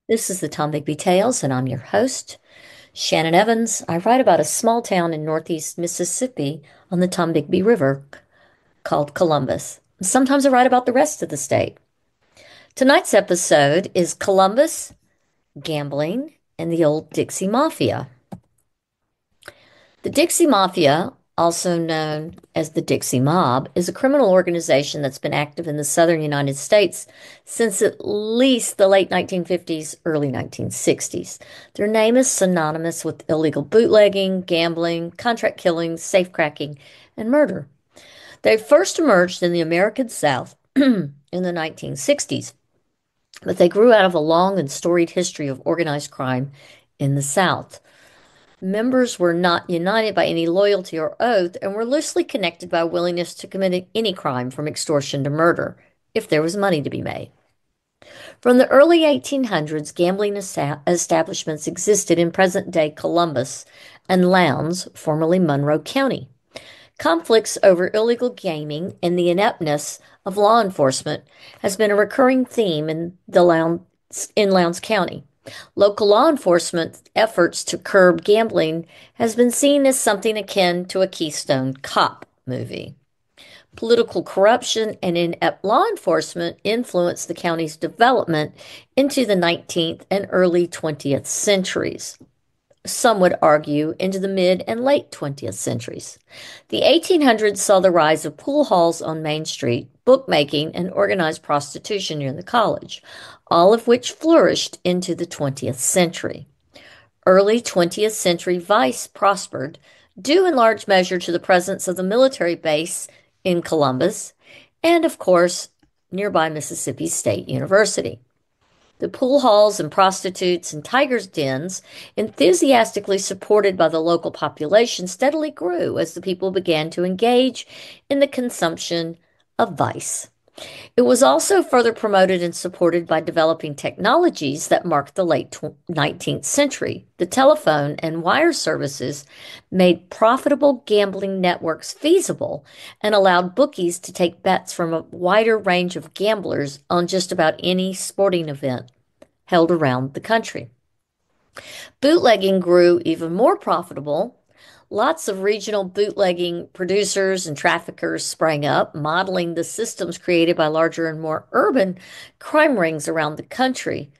This is the Tom Bigby Tales, and I'm your host, Shannon Evans. I write about a small town in northeast Mississippi on the Tom Bigby River called Columbus. Sometimes I write about the rest of the state. Tonight's episode is Columbus, gambling, and the old Dixie Mafia. The Dixie Mafia, also known as the Dixie Mob, is a criminal organization that's been active in the southern United States since at least the late 1950s, early 1960s. Their name is synonymous with illegal bootlegging, gambling, contract killings, safecracking, and murder. They first emerged in the American South in the 1960s, but they grew out of a long and storied history of organized crime in the South. Members were not united by any loyalty or oath and were loosely connected by a willingness to commit any crime from extortion to murder if there was money to be made. From the early 1800s, gambling establishments existed in present-day Columbus and Lowndes, formerly Monroe County. Conflicts over illegal gaming and the ineptness of law enforcement has been a recurring theme in Lowndes County. Local law enforcement efforts to curb gambling has been seen as something akin to a Keystone Cop movie. Political corruption and inept law enforcement influenced the county's development into the 19th and early 20th centuries. Some would argue into the mid and late 20th centuries. The 1800s saw the rise of pool halls on Main Street, bookmaking, and organized prostitution near the college, all of which flourished into the 20th century. Early 20th century vice prospered, due in large measure to the presence of the military base in Columbus and, of course, nearby Mississippi State University. The pool halls and prostitutes and tigers' dens, enthusiastically supported by the local population, steadily grew as the people began to engage in the consumption of vice. It was also further promoted and supported by developing technologies that marked the late 19th century. The telephone and wire services made profitable gambling networks feasible and allowed bookies to take bets from a wider range of gamblers on just about any sporting event held around the country. Bootlegging grew even more profitable. Lots of regional bootlegging producers and traffickers sprang up, modeling the systems created by larger and more urban crime rings around the country.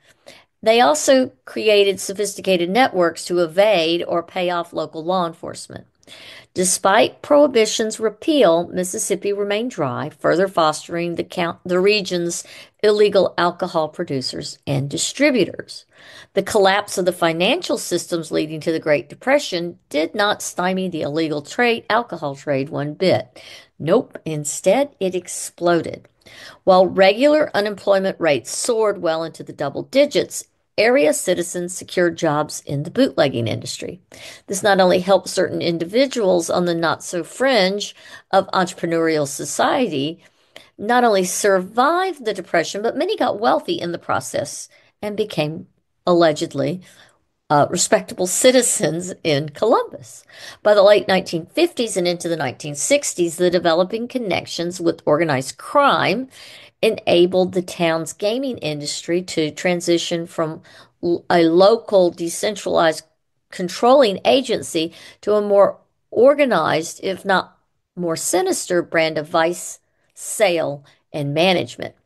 They also created sophisticated networks to evade or pay off local law enforcement. Despite Prohibition's repeal, Mississippi remained dry, further fostering the region's illegal alcohol producers and distributors. The collapse of the financial systems leading to the Great Depression did not stymie the illegal alcohol trade one bit. Nope, instead it exploded. While regular unemployment rates soared well into the double digits, area citizens secured jobs in the bootlegging industry. This not only helped certain individuals on the not so fringe of entrepreneurial society not only survive the Depression, but many got wealthy in the process and became allegedly respectable citizens in Columbus. By the late 1950s and into the 1960s, the developing connections with organized crime enabled the town's gaming industry to transition from a local decentralized controlling agency to a more organized, if not more sinister, brand of vice, sale, and management.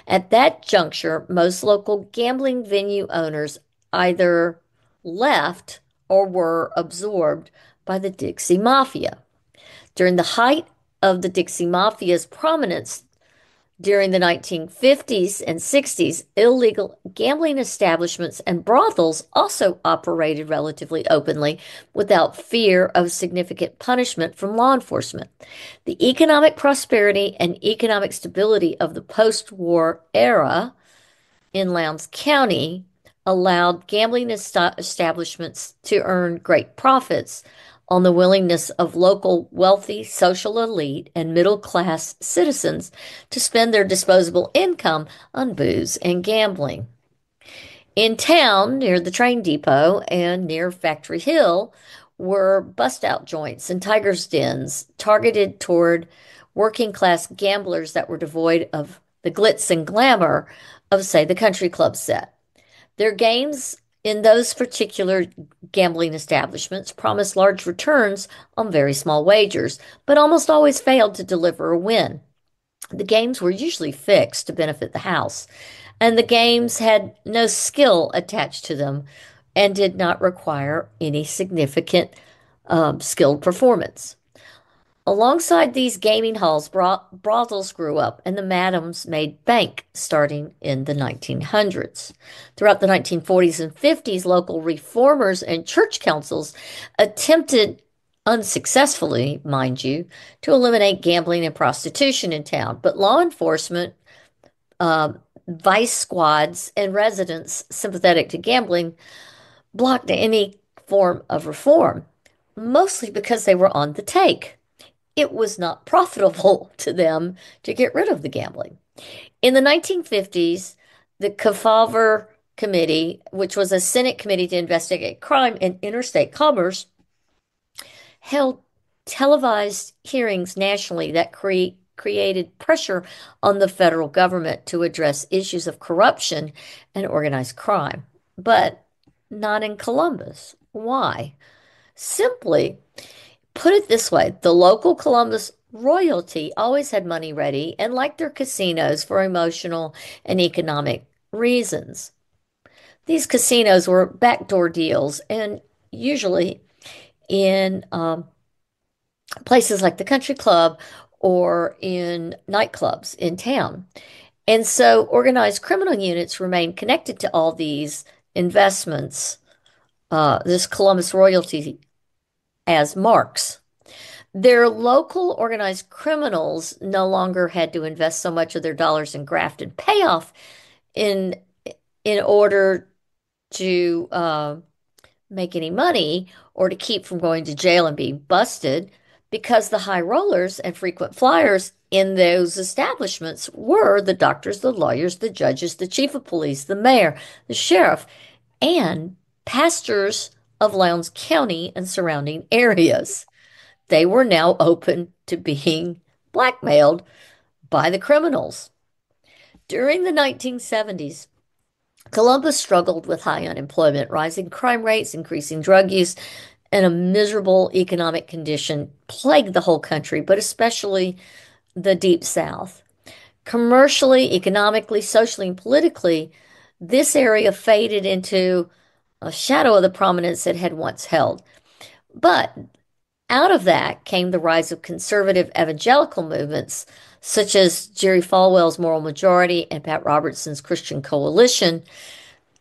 At that juncture, most local gambling venue owners either left or were absorbed by the Dixie Mafia. During the height of the Dixie Mafia's prominence, during the 1950s and 60s, illegal gambling establishments and brothels also operated relatively openly without fear of significant punishment from law enforcement. The economic prosperity and economic stability of the post-war era in Lowndes County allowed gambling establishments to earn great profits on the willingness of local wealthy social elite and middle class citizens to spend their disposable income on booze and gambling. In town, near the train depot and near Factory Hill, were bust out joints and tigers' dens targeted toward working class gamblers that were devoid of the glitz and glamour of, say, the country club set. Their games in those particular gambling establishments promised large returns on very small wagers, but almost always failed to deliver a win. The games were usually fixed to benefit the house, and the games had no skill attached to them and did not require any significant skilled performance. Alongside these gaming halls, brothels grew up, and the madams made bank starting in the 1900s. Throughout the 1940s and 50s, local reformers and church councils attempted, unsuccessfully, mind you, to eliminate gambling and prostitution in town. But law enforcement, vice squads, and residents sympathetic to gambling blocked any form of reform, mostly because they were on the take. It was not profitable to them to get rid of the gambling. In the 1950s, the Kefauver Committee, which was a Senate committee to investigate crime and interstate commerce, held televised hearings nationally that created pressure on the federal government to address issues of corruption and organized crime. But not in Columbus. Why? Simply, put it this way, the local Columbus royalty always had money ready and liked their casinos for emotional and economic reasons. These casinos were backdoor deals and usually in places like the country club or in nightclubs in town. And so organized criminal units remained connected to all these investments, this Columbus royalty as marks. Their local organized criminals no longer had to invest so much of their dollars in graft and payoff in in order to make any money or to keep from going to jail and being busted, because the high rollers and frequent flyers in those establishments were the doctors, the lawyers, the judges, the chief of police, the mayor, the sheriff, and pastors of Lowndes County and surrounding areas. They were now open to being blackmailed by the criminals. During the 1970s, Columbus struggled with high unemployment, rising crime rates, increasing drug use, and a miserable economic condition plagued the whole country, but especially the Deep South. Commercially, economically, socially, and politically, this area faded into a shadow of the prominence it had once held. But out of that came the rise of conservative evangelical movements, such as Jerry Falwell's Moral Majority and Pat Robertson's Christian Coalition,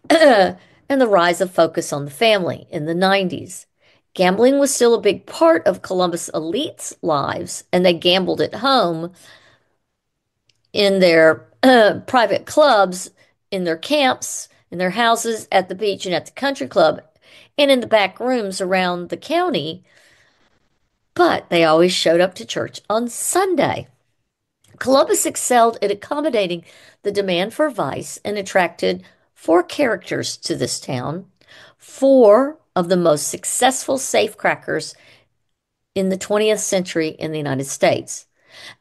and the rise of focus on the family in the 90s. Gambling was still a big part of Columbus elites' lives, and they gambled at home in their private clubs, in their camps, in their houses, at the beach, and at the country club, and in the back rooms around the county. But they always showed up to church on Sunday. Columbus excelled at accommodating the demand for vice and attracted four characters to this town, four of the most successful safecrackers in the 20th century in the United States.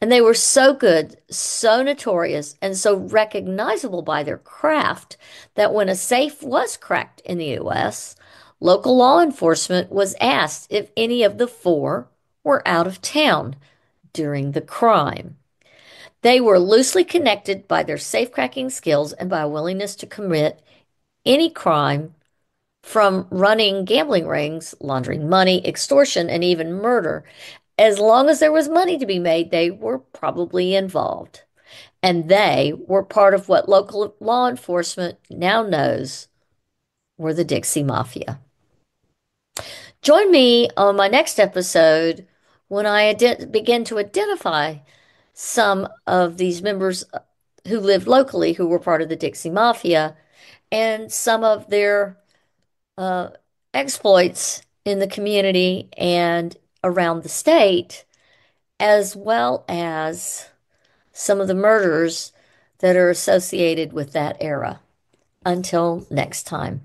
And they were so good, so notorious, and so recognizable by their craft that when a safe was cracked in the U.S., local law enforcement was asked if any of the four were out of town during the crime. They were loosely connected by their safecracking skills and by a willingness to commit any crime, from running gambling rings, laundering money, extortion, and even murder. As long as there was money to be made, they were probably involved. And they were part of what local law enforcement now knows were the Dixie Mafia. Join me on my next episode when I begin to identify some of these members who lived locally who were part of the Dixie Mafia and some of their uh, exploits in the community and around the state, as well as some of the murders that are associated with that era. Until next time.